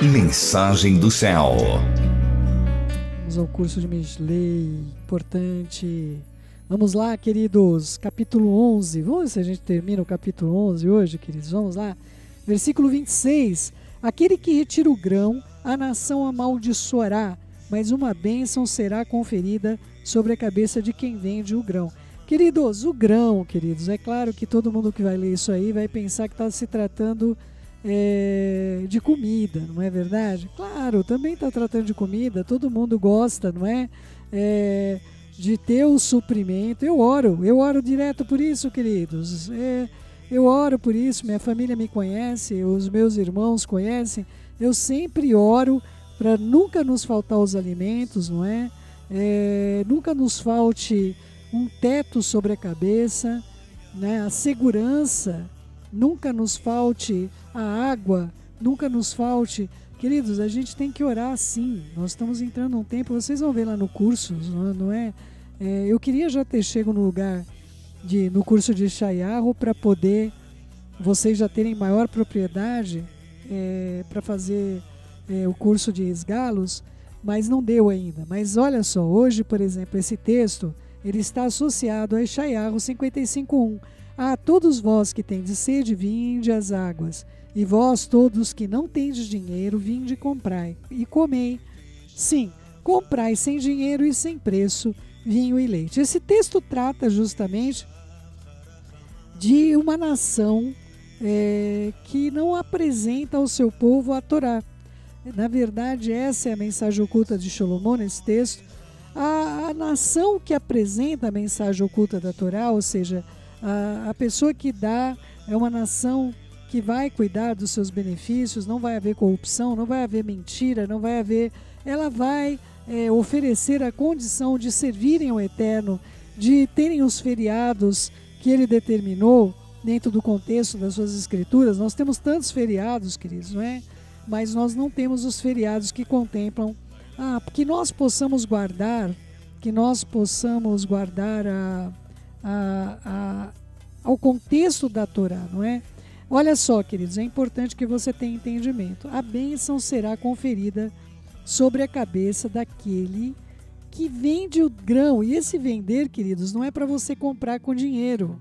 Mensagem do céu. Vamos ao curso de Mishlei, importante. Vamos lá, queridos, capítulo 11. Vamos ver se a gente termina o capítulo 11 hoje, queridos. Vamos lá. Versículo 26. Aquele que retira o grão, a nação amaldiçoará, mas uma bênção será conferida sobre a cabeça de quem vende o grão. Queridos, o grão, queridos, é claro que todo mundo que vai ler isso aí vai pensar que está se tratando de comida, não é verdade? Claro, também está tratando de comida, todo mundo gosta, não é? De ter o suprimento. Eu oro direto por isso, queridos. Eu oro por isso, minha família me conhece, os meus irmãos conhecem. Eu sempre oro para nunca nos faltar os alimentos, não é? Nunca nos falte um teto sobre a cabeça, né? A segurança, nunca nos falte a água, nunca nos falte. Queridos, a gente tem que orar sim. Nós estamos entrando num tempo, vocês vão ver lá no curso, não é? Eu queria já ter chego no lugar, no curso de Yeshayahu, para poder vocês já terem maior propriedade para fazer o curso de esgalos, mas não deu ainda. Mas olha só, hoje, por exemplo, esse texto, ele está associado a Yeshayahu 55:1. Todos vós que tendes sede, vinde às águas, e vós todos que não tendes dinheiro, vinde e comprai, e comei. Sim, comprai sem dinheiro e sem preço vinho e leite. Esse texto trata justamente de uma nação que não apresenta ao seu povo a Torá. Na verdade, essa é a mensagem oculta de Salomão nesse texto. A nação que apresenta a mensagem oculta da Torá, ou seja, a pessoa que dá, é uma nação que vai cuidar dos seus benefícios, não vai haver corrupção, não vai haver mentira, não vai haver... Ela vai oferecer a condição de servirem ao Eterno, de terem os feriados que ele determinou dentro do contexto das suas escrituras. Nós temos tantos feriados, queridos, não é? Mas nós não temos os feriados que contemplam que nós possamos guardar, ao contexto da Torá, não é? Olha só, queridos, é importante que você tenha entendimento. A bênção será conferida sobre a cabeça daquele que vende o grão. E esse vender, queridos, não é para você comprar com dinheiro.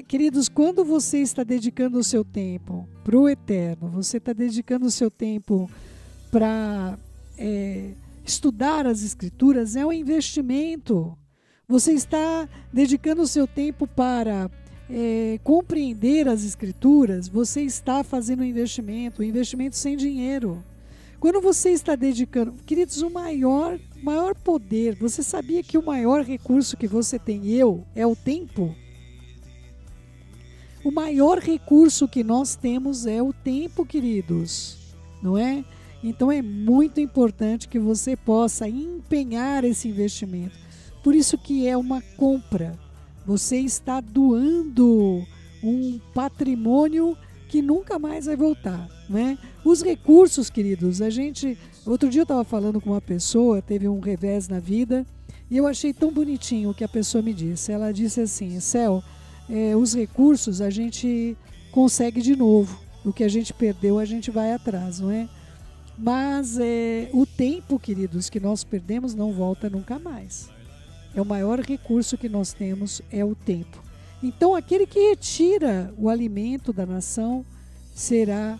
Queridos, quando você está dedicando o seu tempo para o Eterno, você está dedicando o seu tempo para estudar as Escrituras, é um investimento. Você está dedicando o seu tempo para compreender as Escrituras, você está fazendo um investimento sem dinheiro. Quando você está dedicando, queridos, o maior poder, você sabia que o maior recurso que você tem é o tempo? O maior recurso que nós temos é o tempo, queridos, não é? Então é muito importante que você possa empenhar esse investimento. Por isso que é uma compra. Você está doando um patrimônio que nunca mais vai voltar, né? Os recursos, queridos, outro dia eu estava falando com uma pessoa, teve um revés na vida, e eu achei tão bonitinho o que a pessoa me disse. Ela disse assim: Céu, os recursos a gente consegue de novo, o que a gente perdeu a gente vai atrás, não é? Mas o tempo, queridos, que nós perdemos não volta nunca mais. O maior recurso que nós temos é o tempo. Então, aquele que retira o alimento da nação será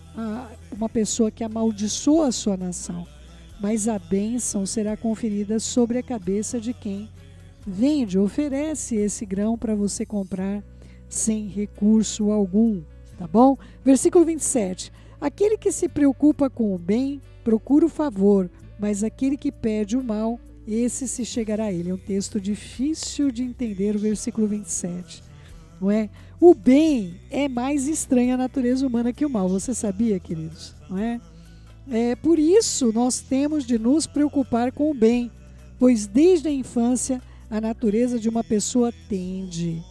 uma pessoa que amaldiçoa a sua nação. Mas a bênção será conferida sobre a cabeça de quem vende, oferece esse grão para você comprar sem recurso algum. Tá bom? Versículo 27. Aquele que se preocupa com o bem, procura o favor, mas aquele que pede o mal, esse se chegará a ele. É um texto difícil de entender, o versículo 27. Não é? O bem é mais estranho à natureza humana que o mal. Você sabia, queridos? Não é? Por isso nós temos de nos preocupar com o bem, pois desde a infância a natureza de uma pessoa tende,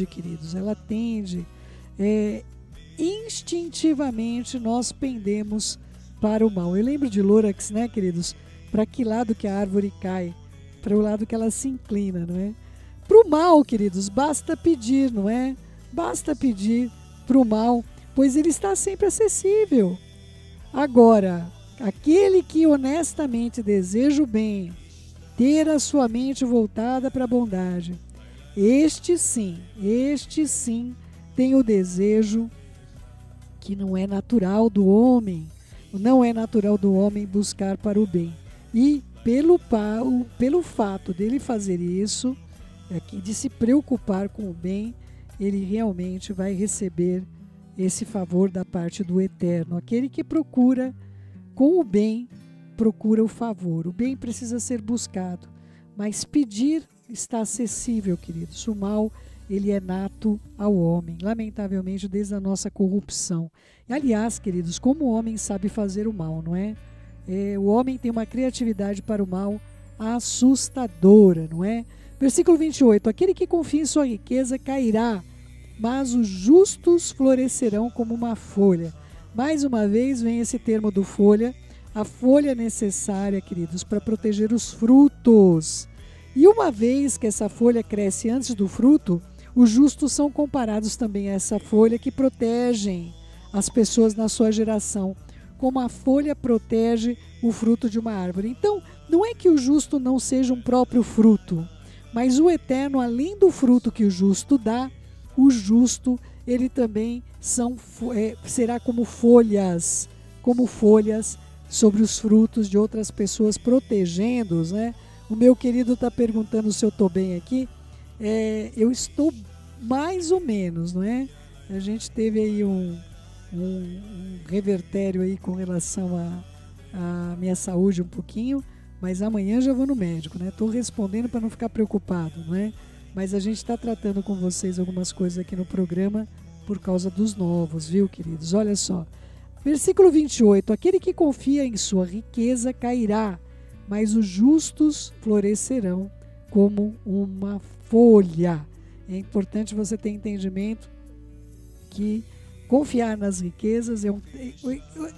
queridos, ela tende. Instintivamente nós pendemos para o mal. Eu lembro de Lorax, né, queridos? Para que lado que a árvore cai? Para o lado que ela se inclina, não é? Para o mal, queridos, basta pedir, não é? Basta pedir para o mal, pois ele está sempre acessível. Agora, aquele que honestamente deseja o bem, ter a sua mente voltada para a bondade, este sim tem o desejo que não é natural do homem. Não é natural do homem buscar para o bem. E pelo fato dele fazer isso, de se preocupar com o bem, ele realmente vai receber esse favor da parte do Eterno. Aquele que procura com o bem, procura o favor. O bem precisa ser buscado, mas pedir está acessível, queridos. O mal, ele é nato ao homem, lamentavelmente desde a nossa corrupção. E, aliás, queridos, como o homem sabe fazer o mal, não é? O homem tem uma criatividade para o mal assustadora, não é? Versículo 28, aquele que confia em sua riqueza cairá, mas os justos florescerão como uma folha. Mais uma vez vem esse termo do folha, a folha necessária, queridos, para proteger os frutos. E uma vez que essa folha cresce antes do fruto, os justos são comparados também a essa folha que protegem as pessoas na sua geração, como a folha protege o fruto de uma árvore. Então, não é que o justo não seja um próprio fruto, mas o Eterno, além do fruto que o justo dá, o justo, ele também será como folhas sobre os frutos de outras pessoas, protegendo-os, né? O meu querido está perguntando se eu estou bem aqui. Eu estou mais ou menos, não é? A gente teve aí um revertério aí com relação à minha saúde um pouquinho, mas amanhã já vou no médico, né? Estou respondendo para não ficar preocupado, não é? Mas a gente está tratando com vocês algumas coisas aqui no programa por causa dos novos, viu, queridos? Olha só. Versículo 28, aquele que confia em sua riqueza cairá, mas os justos florescerão como uma folha. É importante você ter entendimento que confiar nas riquezas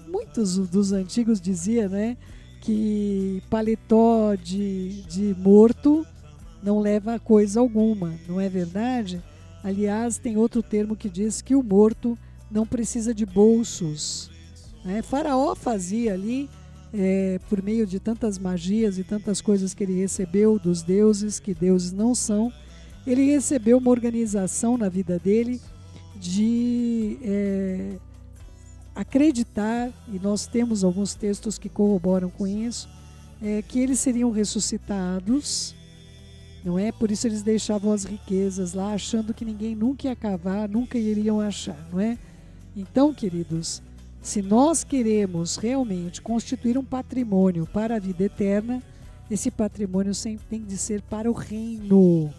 muitos dos antigos diziam, né, que paletó de morto não leva a coisa alguma, não é verdade? Aliás, tem outro termo que diz que o morto não precisa de bolsos, né? Faraó fazia ali, por meio de tantas magias e tantas coisas que ele recebeu dos deuses, que deuses não são, ele recebeu uma organização na vida dele de acreditar, e nós temos alguns textos que corroboram com isso, que eles seriam ressuscitados, não é? Por isso eles deixavam as riquezas lá, achando que ninguém nunca ia cavar, nunca iriam achar, não é? Então, queridos, se nós queremos realmente constituir um patrimônio para a vida eterna, esse patrimônio sempre tem de ser para o reino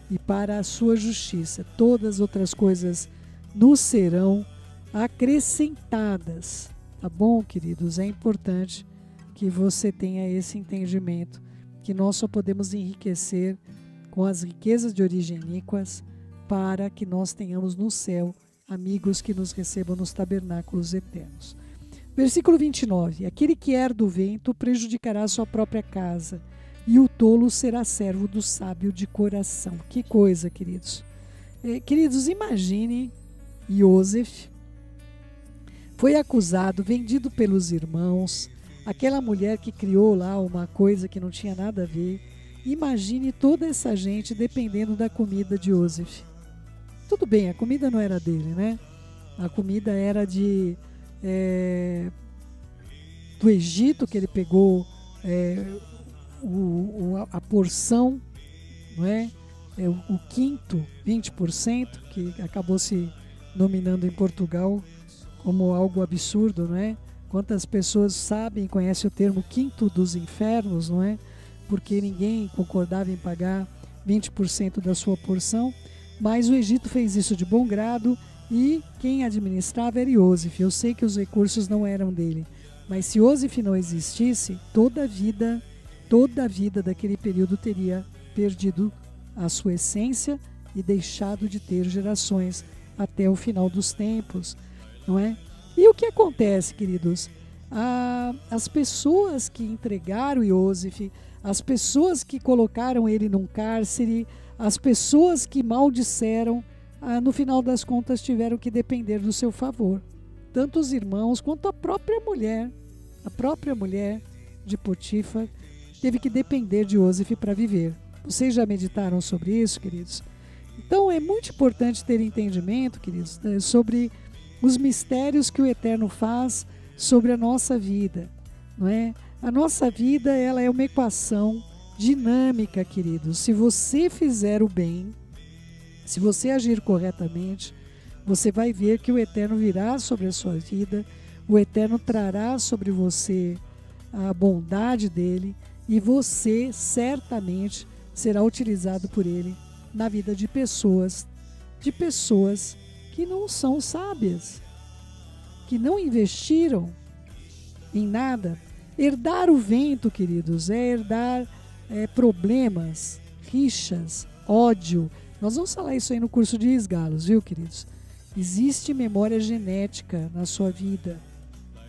e para a sua justiça. Todas as outras coisas nos serão acrescentadas, tá bom, queridos? É importante que você tenha esse entendimento, que nós só podemos enriquecer com as riquezas de origem iníquas para que nós tenhamos no céu amigos que nos recebam nos tabernáculos eternos. Versículo 29. Aquele que herda o vento prejudicará a sua própria casa, e o tolo será servo do sábio de coração. Que coisa, queridos. Queridos, imagine Iosef foi acusado, vendido pelos irmãos, aquela mulher que criou lá uma coisa que não tinha nada a ver. Imagine toda essa gente dependendo da comida de Iosef. Tudo bem, a comida não era dele, né? A comida era do Egito, que ele pegou a porção, não é? O quinto, 20%, que acabou se nominando em Portugal como algo absurdo, não é? Quantas pessoas sabem e conhecem o termo quinto dos infernos, não é? Porque ninguém concordava em pagar 20% da sua porção. Mas o Egito fez isso de bom grado e quem administrava era Iosef. Eu sei que os recursos não eram dele, mas se Iosef não existisse, toda a vida daquele período teria perdido a sua essência e deixado de ter gerações até o final dos tempos, não é? E o que acontece, queridos? as pessoas que entregaram Iosif, as pessoas que colocaram ele num cárcere, as pessoas que maldisseram, no final das contas tiveram que depender do seu favor. Tanto os irmãos quanto a própria mulher de Potifar teve que depender de Iosif para viver. Vocês já meditaram sobre isso, queridos? Então é muito importante ter entendimento, queridos, sobre os mistérios que o Eterno faz sobre a nossa vida, não é? A nossa vida, ela é uma equação dinâmica, queridos. Se você fizer o bem, se você agir corretamente, você vai ver que o Eterno virá sobre a sua vida, o Eterno trará sobre você a bondade dele e você certamente será utilizado por ele na vida de pessoas que não são sábias, que não investiram em nada. Herdar o vento, queridos, é herdar problemas, rixas, ódio. Nós vamos falar isso aí no curso de esgalos, viu, queridos? Existe memória genética na sua vida.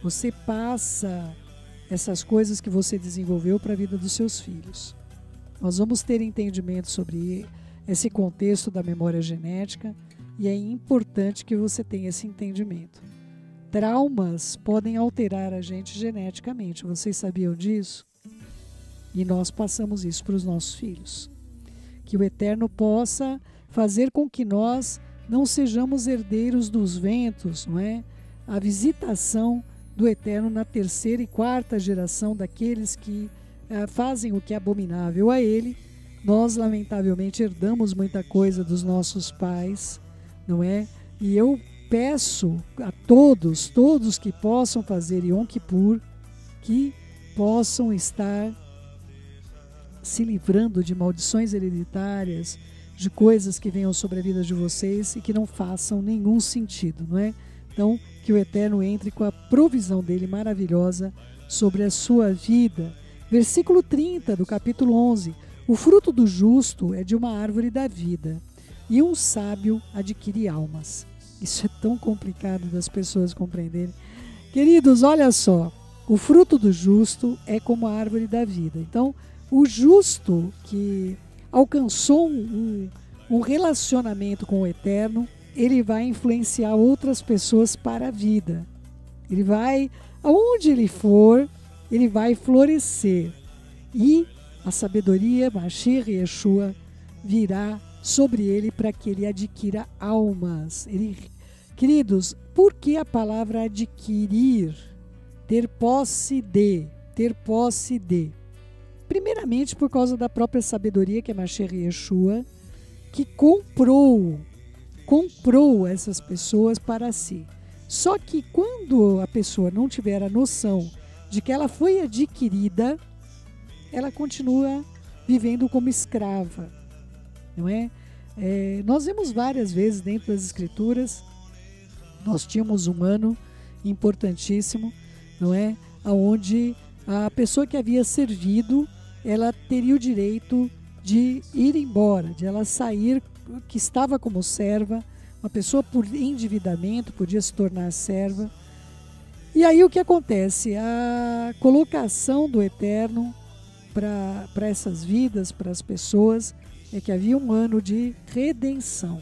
Você passa essas coisas que você desenvolveu para a vida dos seus filhos. Nós vamos ter entendimento sobre esse contexto da memória genética e é importante que você tenha esse entendimento. Traumas podem alterar a gente geneticamente. Vocês sabiam disso? E nós passamos isso para os nossos filhos. Que o Eterno possa fazer com que nós não sejamos herdeiros dos ventos, não é? A visitação do Eterno na terceira e quarta geração daqueles que fazem o que é abominável a Ele. Nós, lamentavelmente, herdamos muita coisa dos nossos pais, não é? E eu peço a todos que possam fazer Yom Kippur, que possam estar se livrando de maldições hereditárias, de coisas que venham sobre a vida de vocês e que não façam nenhum sentido, não é? Então, que o Eterno entre com a provisão dele maravilhosa sobre a sua vida. Versículo 30 do capítulo 11. O fruto do justo é de uma árvore da vida, e um sábio adquire almas. Isso é tão complicado das pessoas compreenderem. Queridos, olha só, o fruto do justo é como a árvore da vida. Então, o justo que alcançou um relacionamento com o Eterno, ele vai influenciar outras pessoas para a vida. Ele vai, aonde ele for, ele vai florescer. E a sabedoria, Mashiach e Yeshua, virá sobre ele para que ele adquira almas. Queridos, por que a palavra adquirir? Ter posse de. Primeiramente por causa da própria sabedoria, que é Mashiach e Yeshua, que comprou essas pessoas para si. Só que quando a pessoa não tiver a noção de que ela foi adquirida, ela continua vivendo como escrava, não é? Nós vemos várias vezes dentro das Escrituras, nós tínhamos um ano importantíssimo, não é? Onde a pessoa que havia servido, ela teria o direito de ir embora, de ela sair, que estava como serva. Uma pessoa por endividamento podia se tornar serva. E aí o que acontece? A colocação do Eterno para essas vidas, para as pessoas, é que havia um ano de redenção.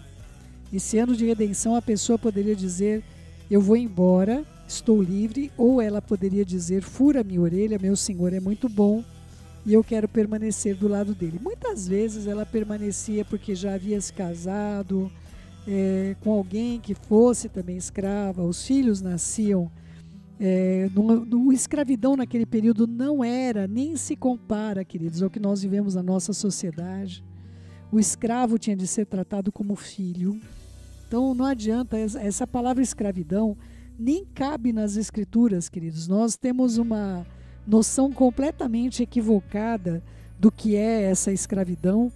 Esse ano de redenção a pessoa poderia dizer, eu vou embora, estou livre, ou ela poderia dizer, fura minha orelha, meu Senhor é muito bom e eu quero permanecer do lado dele. Muitas vezes ela permanecia porque já havia se casado com alguém que fosse também escrava, os filhos nasciam. A escravidão naquele período não era, nem se compara, queridos, ao que nós vivemos na nossa sociedade. O escravo tinha de ser tratado como filho. Então não adianta, essa palavra escravidão nem cabe nas Escrituras, queridos. Nós temos uma noção completamente equivocada do que é essa escravidão.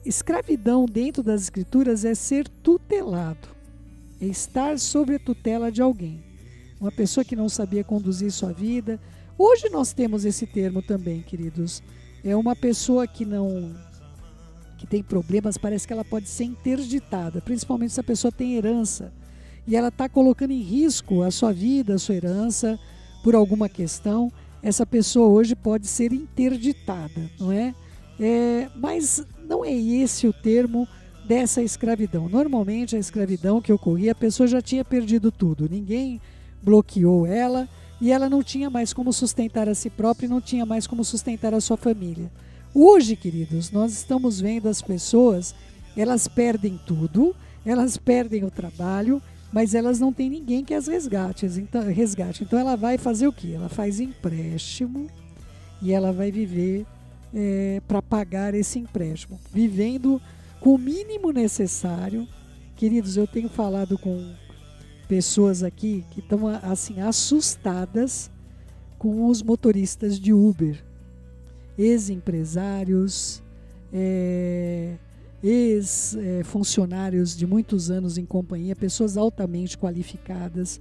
Escravidão dentro das Escrituras é ser tutelado, é estar sob a tutela de alguém. Uma pessoa que não sabia conduzir sua vida. Hoje nós temos esse termo também, queridos. É uma pessoa que tem problemas, parece que ela pode ser interditada, principalmente se a pessoa tem herança. E ela está colocando em risco a sua vida, a sua herança, por alguma questão, essa pessoa hoje pode ser interditada, não é? Mas não é esse o termo dessa escravidão. Normalmente a escravidão que ocorria, a pessoa já tinha perdido tudo, ninguém bloqueou ela e ela não tinha mais como sustentar a si própria e não tinha mais como sustentar a sua família. Hoje, queridos, nós estamos vendo as pessoas, elas perdem tudo, elas perdem o trabalho, mas elas não têm ninguém que as resgate. Então ela vai fazer o quê? Ela faz empréstimo e ela vai viver para pagar esse empréstimo, vivendo com o mínimo necessário. Queridos, eu tenho falado com pessoas aqui que estão assim assustadas com os motoristas de Uber, ex-empresários, ex-funcionários de muitos anos em companhia, pessoas altamente qualificadas.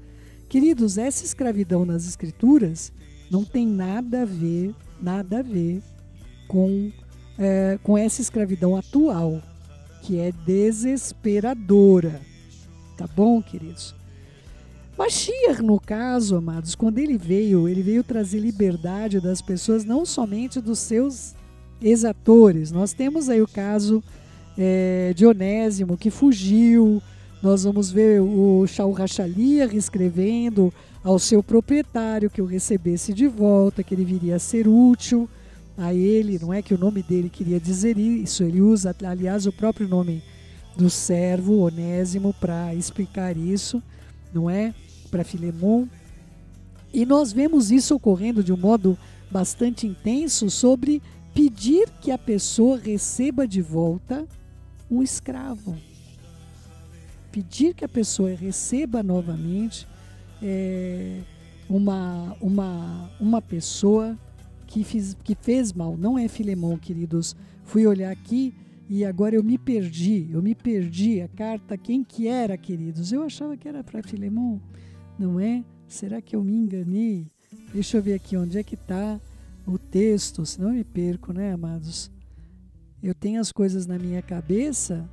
Queridos, essa escravidão nas escrituras não tem nada a ver com essa escravidão atual, que é desesperadora. Tá bom, queridos? Mashiach, no caso, amados, quando ele veio trazer liberdade das pessoas, não somente dos seus exatores. Nós temos aí o caso de Onésimo, que fugiu. Nós vamos ver o Shaul HaShaliach escrevendo ao seu proprietário que o recebesse de volta, que ele viria a ser útil a ele. Não é que o nome dele queria dizer isso, ele usa, aliás, o próprio nome do servo, Onésimo, para explicar isso, não é? Para Filemon. E nós vemos isso ocorrendo de um modo bastante intenso sobre pedir que a pessoa receba de volta um escravo. Pedir que a pessoa receba novamente uma pessoa que fez mal. Não é Filemon, queridos. Fui olhar aqui e agora eu me perdi. A carta, quem que era, queridos? Eu achava que era para Filemon, não é? Será que eu me enganei? Deixa eu ver aqui onde é que está o texto, senão eu me perco, né, amados? Eu tenho as coisas na minha cabeça,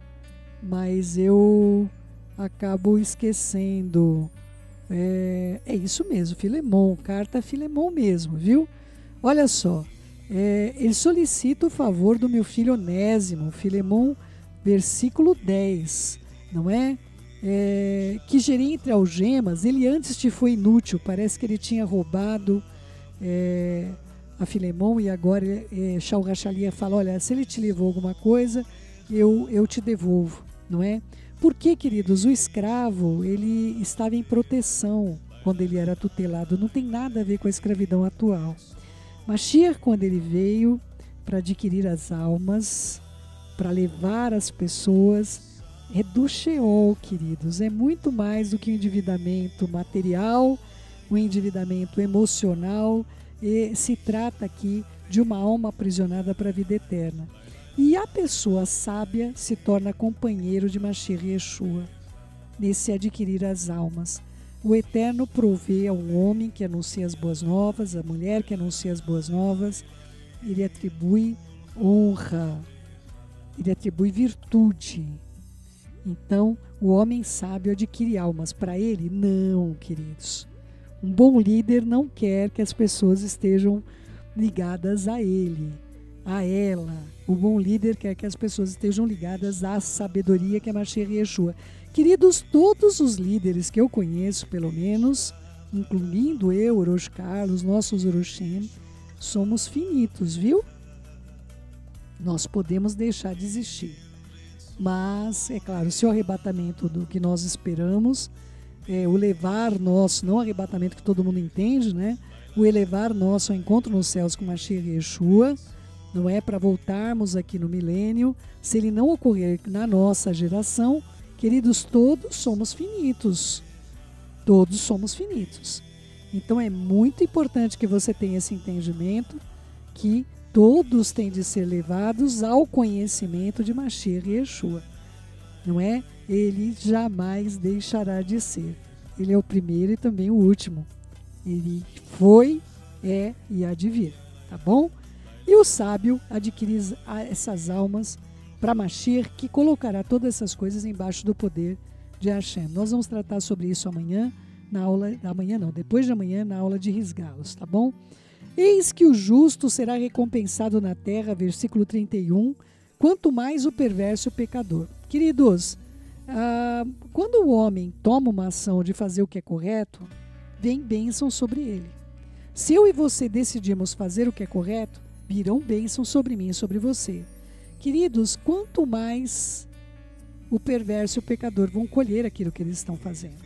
mas eu acabo esquecendo. É isso mesmo, Filemon, carta Filemon mesmo, viu? Olha só, ele solicita o favor do meu filho Onésimo, Filemon, versículo 10, não é? Que geria entre algemas, ele antes te foi inútil, parece que ele tinha roubado a Filemon e agora Shaul HaShaliach fala, olha, se ele te levou alguma coisa, eu te devolvo, não é? Porque, queridos, o escravo, ele estava em proteção quando ele era tutelado, não tem nada a ver com a escravidão atual. Mashiach, quando ele veio para adquirir as almas, para levar as pessoas, é do Sheol, queridos, é muito mais do que o endividamento material, o endividamento emocional, e se trata aqui de uma alma aprisionada para a vida eterna. E a pessoa sábia se torna companheiro de Mashiach Yeshua, nesse adquirir as almas. O Eterno provê ao homem que anuncia as boas novas, a mulher que anuncia as boas novas, ele atribui honra, ele atribui virtude. Então, o homem sábio adquire almas. Para ele, não, queridos. Um bom líder não quer que as pessoas estejam ligadas a ele, a ela. O bom líder quer que as pessoas estejam ligadas à sabedoria que é Mashiach Yeshua. Queridos, todos os líderes que eu conheço, pelo menos, incluindo eu, Orosh Carlos, nossos Oroshim, somos finitos, viu? Nós podemos deixar de existir. Mas, é claro, se o arrebatamento do que nós esperamos, o levar nosso, não o arrebatamento que todo mundo entende, né? O elevar nosso ao encontro nos céus com Mashiach Yeshua, não é para voltarmos aqui no milênio, se ele não ocorrer na nossa geração, queridos, todos somos finitos. Todos somos finitos. Então é muito importante que você tenha esse entendimento que todos têm de ser levados ao conhecimento de Mashiach Yeshua. Não é? Ele jamais deixará de ser. Ele é o primeiro e também o último. Ele foi, é e há de vir. Tá bom? E o sábio adquire essas almas para Mashiach, que colocará todas essas coisas embaixo do poder de Hashem. Nós vamos tratar sobre isso amanhã. na aula, amanhã não, depois de amanhã, na aula de risgá-los, tá bom? Eis que o justo será recompensado na terra, versículo 31, quanto mais o perverso e o pecador. Queridos, quando o homem toma uma ação de fazer o que é correto, vem bênção sobre ele. Se eu e você decidimos fazer o que é correto, virão bênçãos sobre mim e sobre você. Queridos, quanto mais o perverso e o pecador vão colher aquilo que eles estão fazendo.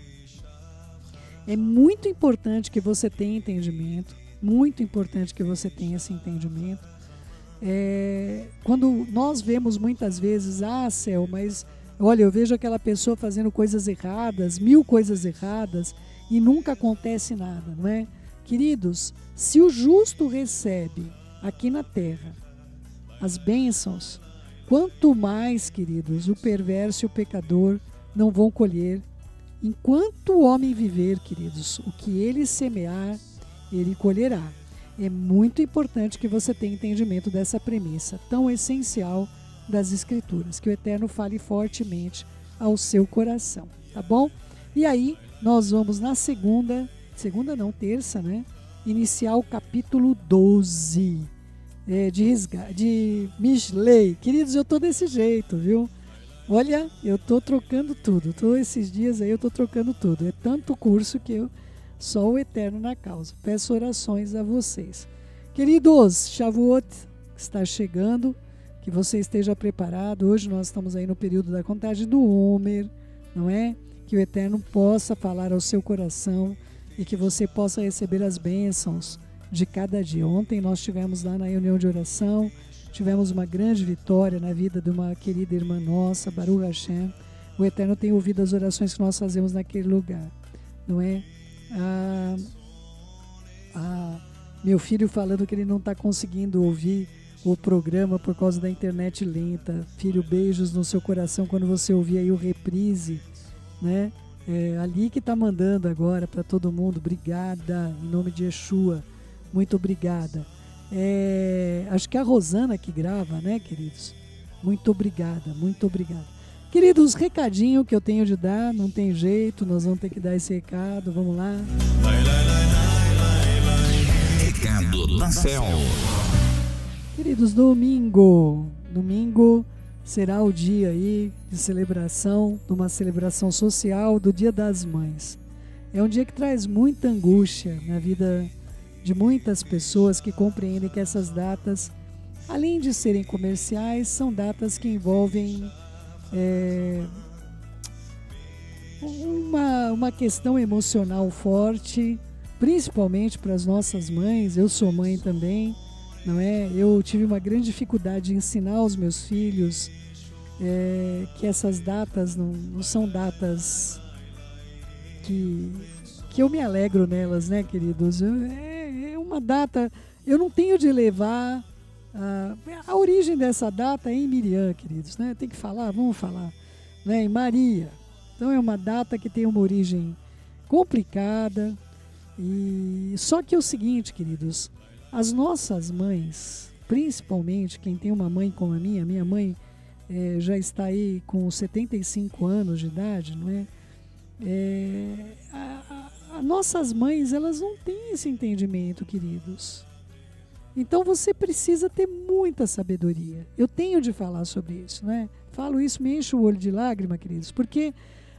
É muito importante que você tenha entendimento, muito importante que você tenha esse entendimento. Quando nós vemos muitas vezes, Céu, mas olha, eu vejo aquela pessoa fazendo coisas erradas, 1000 coisas erradas, e nunca acontece nada, não é? Queridos, se o justo recebe aqui na terra as bênçãos, quanto mais, queridos, o perverso e o pecador não vão colher. Enquanto o homem viver, queridos, o que ele semear, ele colherá. É muito importante que você tenha entendimento dessa premissa tão essencial das Escrituras, que o Eterno fale fortemente ao seu coração, tá bom? E aí, nós vamos na terça, né? Iniciar o capítulo 12 de Mishlei. Queridos, eu tô desse jeito, viu? Olha, eu tô trocando tudo. Esses dias aí eu tô trocando tudo. É tanto curso que só o Eterno na causa. Peço orações a vocês. Queridos, Shavuot está chegando, que você esteja preparado. Hoje nós estamos aí no período da contagem do Homer, não é? Que o Eterno possa falar ao seu coração e que você possa receber as bênçãos de cada dia. Ontem nós estivemos lá na reunião de oração, tivemos uma grande vitória na vida de uma querida irmã nossa, Baruch Hashem. O Eterno tem ouvido as orações que nós fazemos naquele lugar, não é? Meu filho falando que ele não está conseguindo ouvir o programa por causa da internet lenta. Filho, beijos no seu coração quando você ouvir aí o reprise, né? Ali que está mandando agora para todo mundo. Obrigada, em nome de Yeshua, muito obrigada. Acho que é a Rosana que grava, né, queridos? Muito obrigada, muito obrigada. Queridos, recadinho que eu tenho de dar, não tem jeito, nós vamos ter que dar esse recado, vamos lá. Recado da Céu. Queridos, domingo será o dia aí de celebração, de uma celebração social do Dia das Mães. É um dia que traz muita angústia na vida de muitas pessoas que compreendem que essas datas, além de serem comerciais, são datas que envolvem uma questão emocional forte, principalmente para as nossas mães. Eu sou mãe também, não é? Eu tive uma grande dificuldade de ensinar aos meus filhos que essas datas não são datas que eu me alegro nelas, né, queridos? É uma data, eu não tenho de levar a origem dessa data é em Miriam, queridos, né? Tem que falar, vamos falar, né? Em Maria. Então é uma data que tem uma origem complicada, e só que é o seguinte, queridos, as nossas mães, principalmente quem tem uma mãe como a minha mãe já está aí com 75 anos de idade, não é? Nossas mães, elas não têm esse entendimento, queridos. Então você precisa ter muita sabedoria. Eu tenho de falar sobre isso, né? Falo isso, me enche o olho de lágrima, queridos, porque,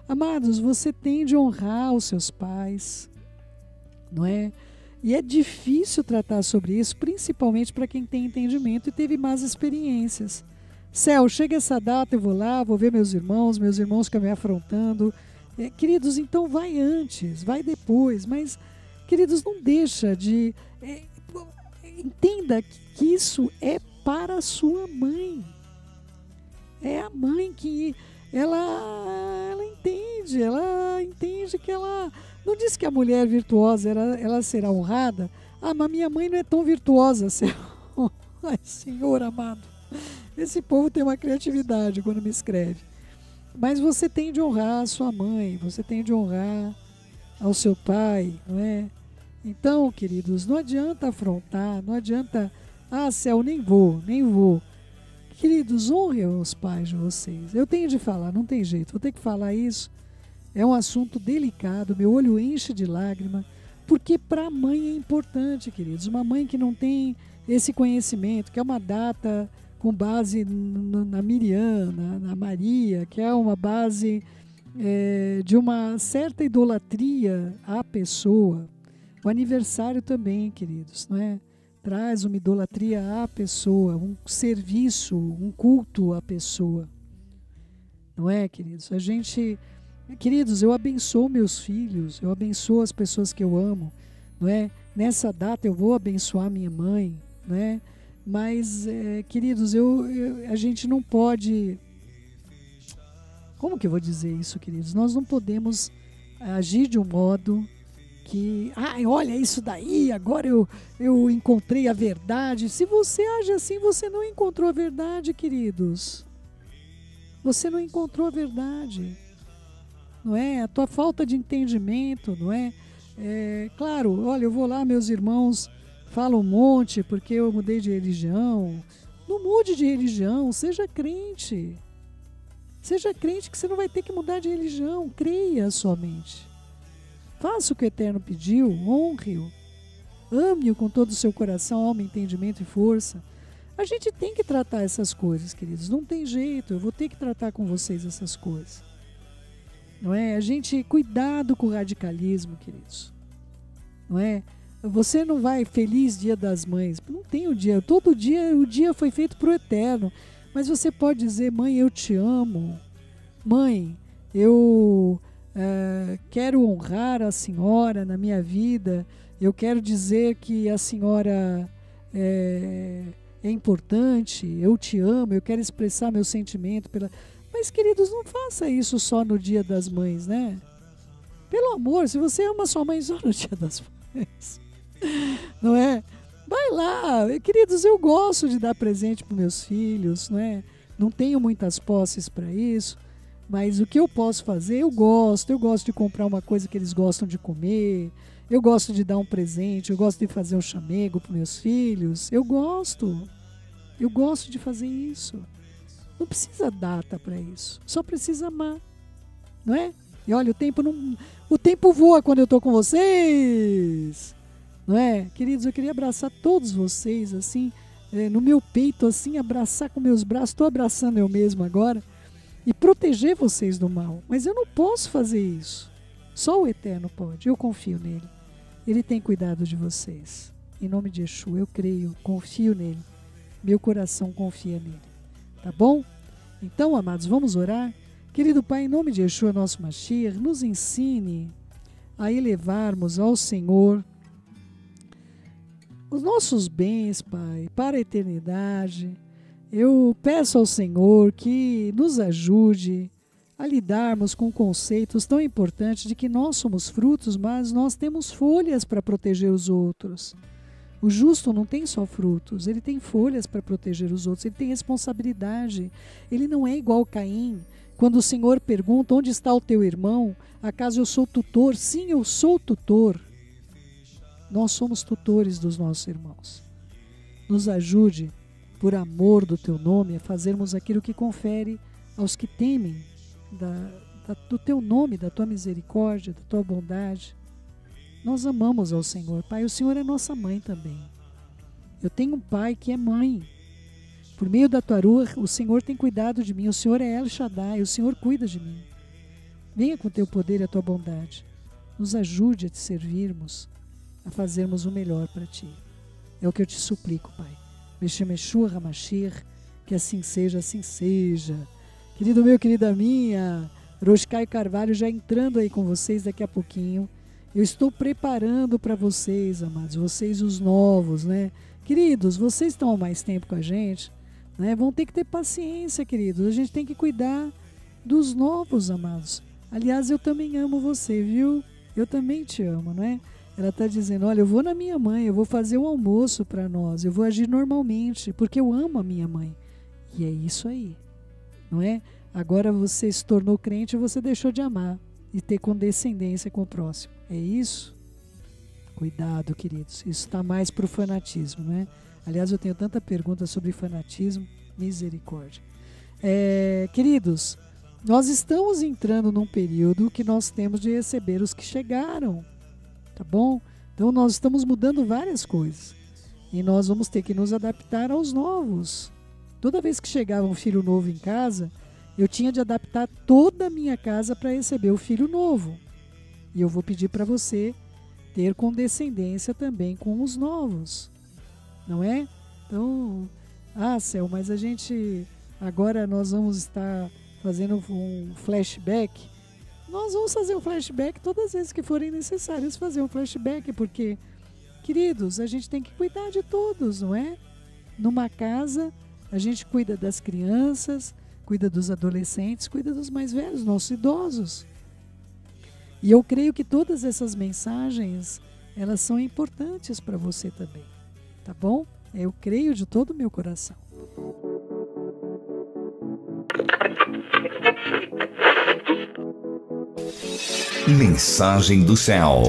amados, você tem de honrar os seus pais, não é? E é difícil tratar sobre isso, principalmente para quem tem entendimento e teve más experiências. Céu, chega essa data, eu vou lá, vou ver meus irmãos ficam me afrontando. Queridos, então vai antes, vai depois, mas, queridos, não deixa de... entenda que isso é para a sua mãe. É a mãe que ela entende que ela... Não diz que a mulher virtuosa ela será honrada. Mas minha mãe não é tão virtuosa. Ai, Senhor amado. Esse povo tem uma criatividade quando me escreve. Mas você tem de honrar a sua mãe, você tem de honrar ao seu pai, não é? Então, queridos, não adianta afrontar, não adianta, Céu, nem vou. Queridos, honrem os pais de vocês. Eu tenho de falar, não tem jeito, vou ter que falar isso. É um assunto delicado, meu olho enche de lágrima, porque para a mãe é importante, queridos. Uma mãe que não tem esse conhecimento, que é uma data com base na Miriam, na Maria, que é uma base de uma certa idolatria à pessoa. O aniversário também, queridos, não é? Traz uma idolatria à pessoa, um serviço, um culto à pessoa. Não é, queridos? Queridos, eu abençoo meus filhos, eu abençoo as pessoas que eu amo, não é? Nessa data eu vou abençoar minha mãe, não é? Mas, queridos, a gente não pode... Como que eu vou dizer isso, queridos? Nós não podemos agir de um modo que... olha isso daí, agora eu encontrei a verdade. Se você age assim, você não encontrou a verdade, queridos. Você não encontrou a verdade. Não é? A tua falta de entendimento, não é? Claro, olha, eu vou lá, meus irmãos falam um monte porque eu mudei de religião. Não mude de religião, seja crente. Seja crente que você não vai ter que mudar de religião, creia somente. Faça o que o Eterno pediu, honre-o. Ame-o com todo o seu coração, alma, entendimento e força. A gente tem que tratar essas coisas, queridos. Não tem jeito, eu vou ter que tratar com vocês essas coisas. Não é? Cuidado com o radicalismo, queridos. Não é? Você não vai feliz Dia das Mães. Não tem o dia. Todo dia, o dia foi feito para o Eterno. Mas você pode dizer, mãe, eu te amo. Mãe, eu quero honrar a senhora na minha vida. Eu quero dizer que a senhora é importante. Eu te amo. Eu quero expressar meu sentimento pela... Mas, queridos, não faça isso só no Dia das Mães, né? Pelo amor, se você ama sua mãe só no Dia das Mães, não é? Vai lá, queridos, eu gosto de dar presente para meus filhos, não é? Não tenho muitas posses para isso, mas o que eu posso fazer, eu gosto de comprar uma coisa que eles gostam de comer, eu gosto de dar um presente, eu gosto de fazer um chamego para meus filhos, eu gosto de fazer isso. Não precisa data para isso, só precisa amar, não é? E olha, o tempo voa quando eu estou com vocês, não é? Queridos, eu queria abraçar todos vocês, assim, no meu peito, assim, abraçar com meus braços, estou abraçando eu mesmo agora, e proteger vocês do mal, mas eu não posso fazer isso, só o Eterno pode, eu confio nele, ele tem cuidado de vocês, em nome de Yeshua, eu creio, confio nele, meu coração confia nele. Tá bom? Então, amados, vamos orar? Querido Pai, em nome de Yeshua, nosso Mashiach, nos ensine a elevarmos ao Senhor os nossos bens, Pai, para a eternidade. Eu peço ao Senhor que nos ajude a lidarmos com conceitos tão importantes de que nós somos frutos, mas nós temos folhas para proteger os outros. O justo não tem só frutos, ele tem folhas para proteger os outros, ele tem responsabilidade. Ele não é igual Caim. Quando o Senhor pergunta, onde está o teu irmão? Acaso eu sou tutor? Sim, eu sou tutor. Nós somos tutores dos nossos irmãos. Nos ajude, por amor do teu nome, a fazermos aquilo que confere aos que temem do teu nome, da tua misericórdia, da tua bondade. Nós amamos ao Senhor. Pai, o Senhor é nossa mãe também. Eu tenho um pai que é mãe. Por meio da tua rua, o Senhor tem cuidado de mim. O Senhor é El Shaddai, o Senhor cuida de mim. Venha com o teu poder e a tua bondade. Nos ajude a te servirmos, a fazermos o melhor para ti. É o que eu te suplico, Pai. Meshemeshua Hamashir, que assim seja, assim seja. Querido meu, querida minha, Roskai Carvalho já entrando aí com vocês daqui a pouquinho. Eu estou preparando para vocês, amados, vocês os novos, né? Queridos, vocês estão há mais tempo com a gente, né? Vão ter que ter paciência, queridos. A gente tem que cuidar dos novos, amados. Aliás, eu também amo você, viu? Eu também te amo, não é? Ela está dizendo, olha, eu vou na minha mãe, eu vou fazer um almoço para nós, eu vou agir normalmente, porque eu amo a minha mãe. E é isso aí, não é? Agora você se tornou crente e você deixou de amar e ter condescendência com o próximo. É isso? Cuidado, queridos. Isso está mais para o fanatismo, né? Aliás, eu tenho tanta pergunta sobre fanatismo. Misericórdia. Queridos, Nós estamos entrando num período que nós temos de receber os que chegaram, tá bom? Então nós estamos mudando várias coisas e nós vamos ter que nos adaptar aos novos. Toda vez que chegava um filho novo em casa, eu tinha de adaptar toda a minha casa para receber o filho novo. E eu vou pedir para você ter condescendência também com os novos, não é? Então, Céu, mas a gente agora nós vamos estar fazendo um flashback. Nós vamos fazer um flashback todas as vezes que forem necessários fazer um flashback, porque, queridos, a gente tem que cuidar de todos, não é? Numa casa, a gente cuida das crianças, cuida dos adolescentes, cuida dos mais velhos, nossos idosos. E eu creio que todas essas mensagens, elas são importantes para você também, tá bom? Eu creio de todo o meu coração. Mensagem do céu.